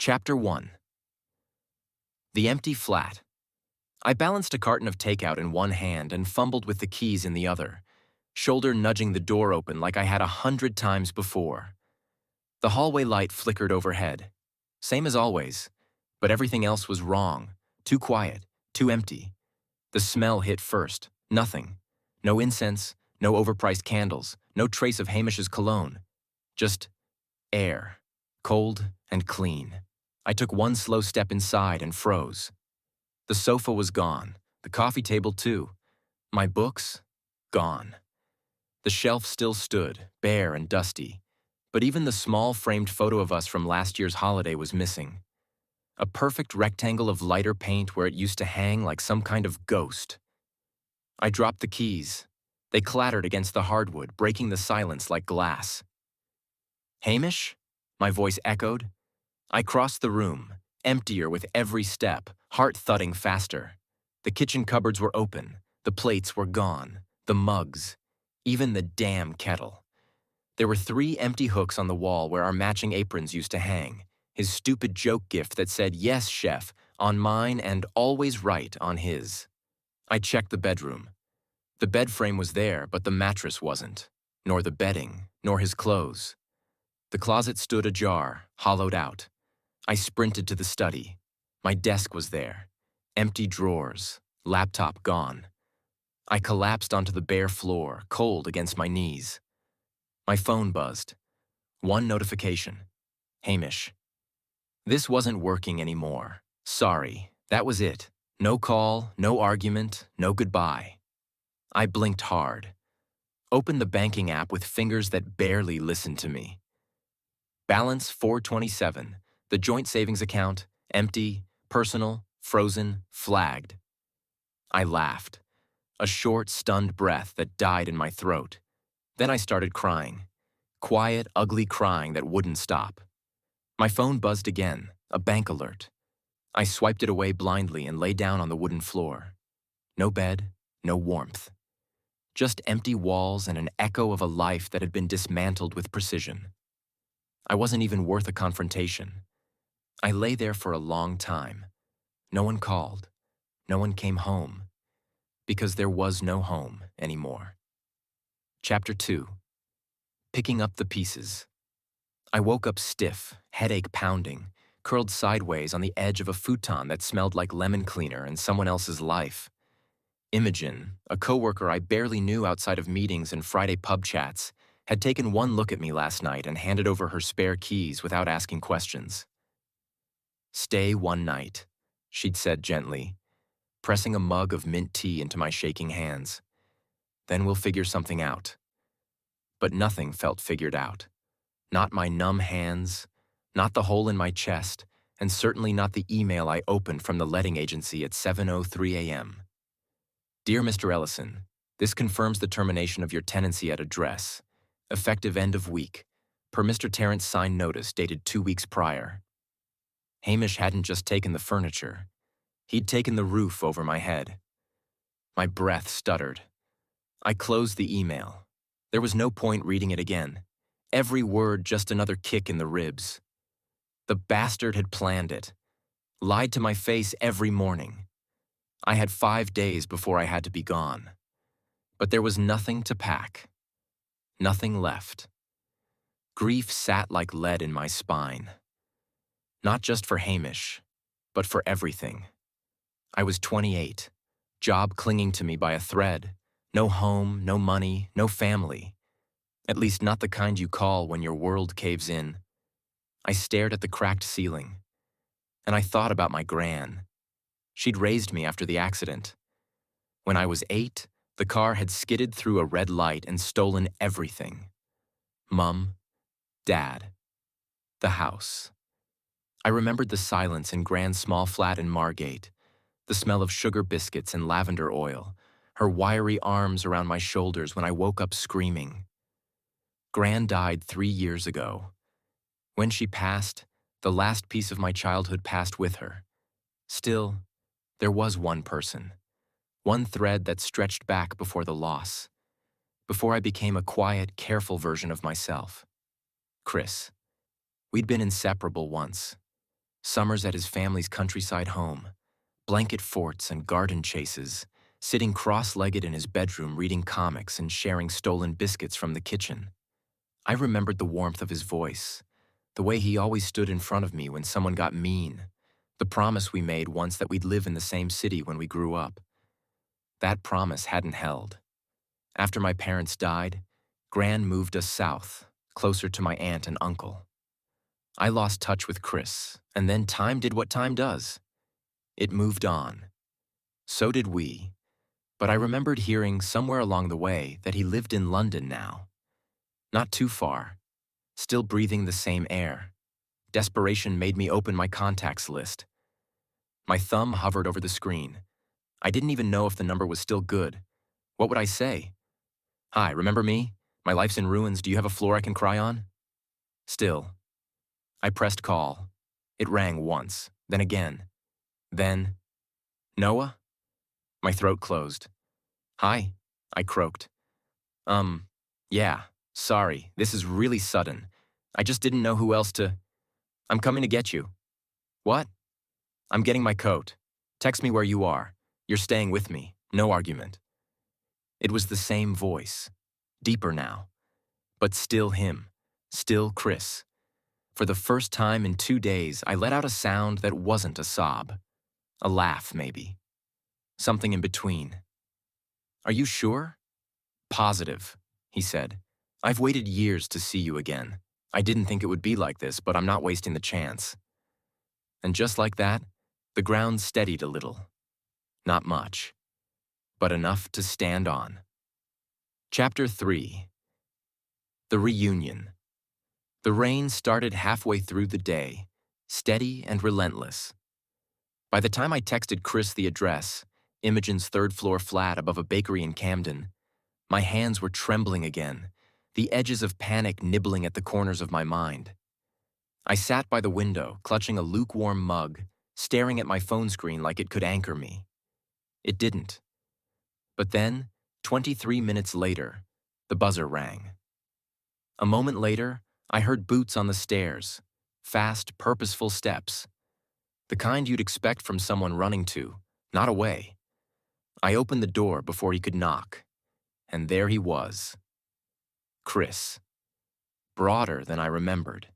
Chapter 1. The Empty Flat. I balanced a carton of takeout in one hand and fumbled with the keys in the other, shoulder nudging the door open like I had 100 times before. The hallway light flickered overhead. Same as always, but everything else was wrong. Too quiet, too empty. The smell hit first. Nothing. No incense, no overpriced candles, no trace of Hamish's cologne. Just air. Cold and clean. I took one slow step inside and froze. The sofa was gone, the coffee table too. My books? Gone. The shelf still stood, bare and dusty, but even the small framed photo of us from last year's holiday was missing. A perfect rectangle of lighter paint where it used to hang like some kind of ghost. I dropped the keys. They clattered against the hardwood, breaking the silence like glass. Hamish? My voice echoed. I crossed the room, emptier with every step, heart thudding faster. The kitchen cupboards were open, the plates were gone, the mugs, even the damn kettle. There were 3 empty hooks on the wall where our matching aprons used to hang, his stupid joke gift that said, "Yes, chef," on mine and "always right" on his. I checked the bedroom. The bed frame was there, but the mattress wasn't, nor the bedding, nor his clothes. The closet stood ajar, hollowed out. I sprinted to the study. My desk was there. Empty drawers, laptop gone. I collapsed onto the bare floor, cold against my knees. My phone buzzed. One notification. Hamish. This wasn't working anymore. Sorry, that was it. No call, no argument, no goodbye. I blinked hard. Opened the banking app with fingers that barely listened to me. Balance 427. The joint savings account, empty, personal, frozen, flagged. I laughed. A short, stunned breath that died in my throat. Then I started crying. Quiet, ugly crying that wouldn't stop. My phone buzzed again, a bank alert. I swiped it away blindly and lay down on the wooden floor. No bed, no warmth. Just empty walls and an echo of a life that had been dismantled with precision. I wasn't even worth a confrontation. I lay there for a long time. No one called. No one came home. Because there was no home anymore. Chapter 2. Picking up the pieces. I woke up stiff, headache pounding, curled sideways on the edge of a futon that smelled like lemon cleaner and someone else's life. Imogen, a coworker I barely knew outside of meetings and Friday pub chats, had taken one look at me last night and handed over her spare keys without asking questions. "Stay one night," she'd said gently, pressing a mug of mint tea into my shaking hands. "Then we'll figure something out." But nothing felt figured out. Not my numb hands, not the hole in my chest, and certainly not the email I opened from the letting agency at 7:03 a.m. "Dear Mr. Ellison, this confirms the termination of your tenancy at address. Effective end of week, per Mr. Tarrant's signed notice dated 2 weeks prior." Hamish hadn't just taken the furniture. He'd taken the roof over my head. My breath stuttered. I closed the email. There was no point reading it again. Every word just another kick in the ribs. The bastard had planned it. Lied to my face every morning. I had 5 days before I had to be gone. But there was nothing to pack. Nothing left. Grief sat like lead in my spine. Not just for Hamish, but for everything. I was 28, job clinging to me by a thread, no home, no money, no family. At least not the kind you call when your world caves in. I stared at the cracked ceiling, and I thought about my gran. She'd raised me after the accident. When I was 8, the car had skidded through a red light and stolen everything. Mum, Dad, the house. I remembered the silence in Gran's small flat in Margate, the smell of sugar biscuits and lavender oil, her wiry arms around my shoulders when I woke up screaming. Gran died 3 years ago. When she passed, the last piece of my childhood passed with her. Still, there was one person, one thread that stretched back before the loss, before I became a quiet, careful version of myself. Chris. We'd been inseparable once. Summers at his family's countryside home, blanket forts and garden chases, sitting cross-legged in his bedroom reading comics and sharing stolen biscuits from the kitchen. I remembered the warmth of his voice, the way he always stood in front of me when someone got mean, the promise we made once that we'd live in the same city when we grew up. That promise hadn't held. After my parents died, Gran moved us south, closer to my aunt and uncle. I lost touch with Chris, and then time did what time does. It moved on. So did we. But I remembered hearing somewhere along the way that he lived in London now. Not too far. Still breathing the same air. Desperation made me open my contacts list. My thumb hovered over the screen. I didn't even know if the number was still good. What would I say? Hi, remember me? My life's in ruins. Do you have a floor I can cry on? Still. I pressed call. It rang once, then again. Then, Noah? My throat closed. Hi, I croaked. Yeah, sorry, this is really sudden. I just didn't know who else to... I'm coming to get you. What? I'm getting my coat. Text me where you are. You're staying with me. No argument. It was the same voice. Deeper now. But still him. Still Chris. For the first time in 2 days, I let out a sound that wasn't a sob. A laugh, maybe. Something in between. Are you sure? Positive, he said. I've waited years to see you again. I didn't think it would be like this, but I'm not wasting the chance. And just like that, the ground steadied a little. Not much, but enough to stand on. Chapter 3. The Reunion. The rain started halfway through the day, steady and relentless. By the time I texted Chris the address, Imogen's third-floor flat above a bakery in Camden, my hands were trembling again, the edges of panic nibbling at the corners of my mind. I sat by the window, clutching a lukewarm mug, staring at my phone screen like it could anchor me. It didn't. But then, 23 minutes later, the buzzer rang. A moment later, I heard boots on the stairs, fast, purposeful steps. The kind you'd expect from someone running to, not away. I opened the door before he could knock, and there he was. Chris. Broader than I remembered.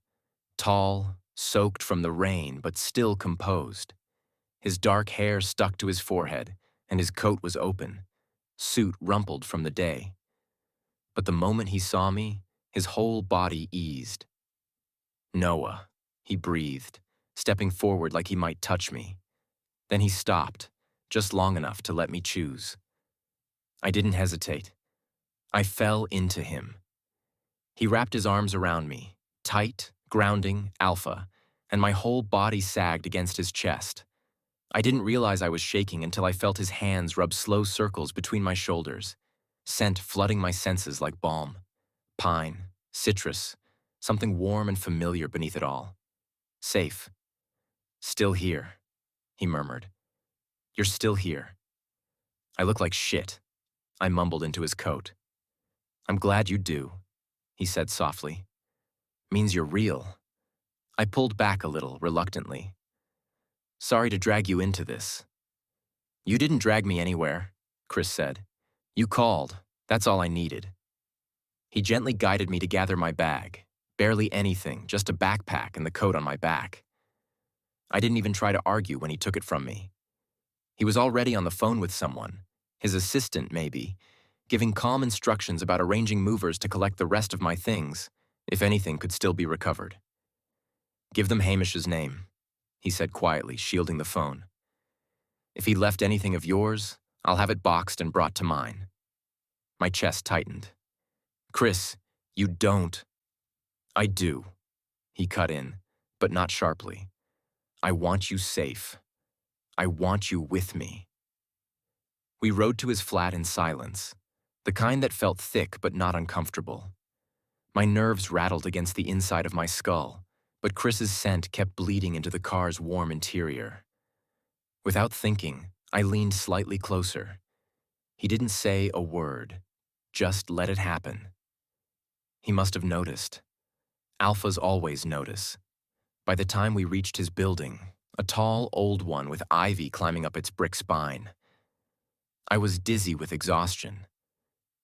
Tall, soaked from the rain, but still composed. His dark hair stuck to his forehead, and his coat was open, suit rumpled from the day. But the moment he saw me, his whole body eased. Noah, he breathed, stepping forward like he might touch me. Then he stopped, just long enough to let me choose. I didn't hesitate. I fell into him. He wrapped his arms around me, tight, grounding, alpha, and my whole body sagged against his chest. I didn't realize I was shaking until I felt his hands rub slow circles between my shoulders, scent flooding my senses like balm. Pine, citrus, something warm and familiar beneath it all. Safe. Still here, he murmured. You're still here. I look like shit, I mumbled into his coat. I'm glad you do, he said softly. Means you're real. I pulled back a little, reluctantly. Sorry to drag you into this. You didn't drag me anywhere, Chris said. You called. That's all I needed. He gently guided me to gather my bag. Barely anything, just a backpack and the coat on my back. I didn't even try to argue when he took it from me. He was already on the phone with someone, his assistant maybe, giving calm instructions about arranging movers to collect the rest of my things, if anything could still be recovered. Give them Hamish's name, he said quietly, shielding the phone. If he left anything of yours, I'll have it boxed and brought to mine. My chest tightened. Chris, you don't. I do, he cut in, but not sharply. I want you safe. I want you with me. We rode to his flat in silence, the kind that felt thick but not uncomfortable. My nerves rattled against the inside of my skull, but Chris's scent kept bleeding into the car's warm interior. Without thinking, I leaned slightly closer. He didn't say a word, just let it happen. He must have noticed. Alphas always notice. By the time we reached his building, a tall, old one with ivy climbing up its brick spine, I was dizzy with exhaustion,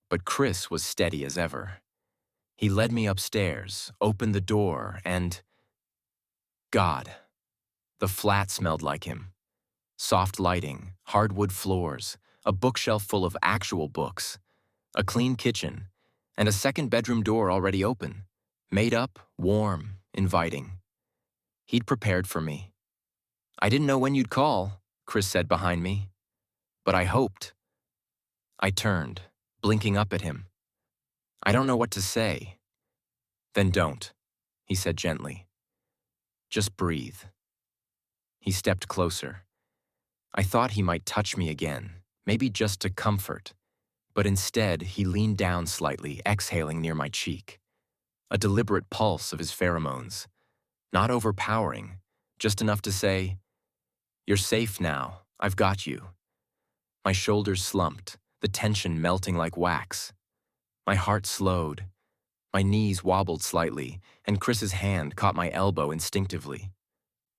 but Chris was steady as ever. He led me upstairs, opened the door, and God, the flat smelled like him. Soft lighting, hardwood floors, a bookshelf full of actual books, a clean kitchen, and a second bedroom door already open, made up, warm, inviting. He'd prepared for me. I didn't know when you'd call, Chris said behind me, but I hoped. I turned, blinking up at him. I don't know what to say. Then don't, he said gently. Just breathe. He stepped closer. I thought he might touch me again, maybe just to comfort, but instead he leaned down slightly, exhaling near my cheek. A deliberate pulse of his pheromones. Not overpowering, just enough to say, "You're safe now, I've got you." My shoulders slumped, the tension melting like wax. My heart slowed. My knees wobbled slightly, and Chris's hand caught my elbow instinctively.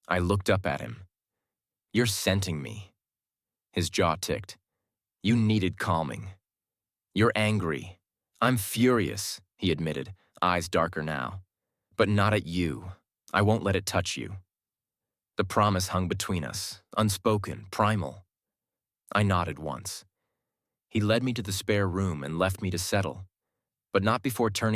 I looked up at him. "You're scenting me." His jaw ticked. "You needed calming." "You're angry." "I'm furious," he admitted, eyes darker now. "But not at you. I won't let it touch you." The promise hung between us, unspoken, primal. I nodded once. He led me to the spare room and left me to settle, but not before turning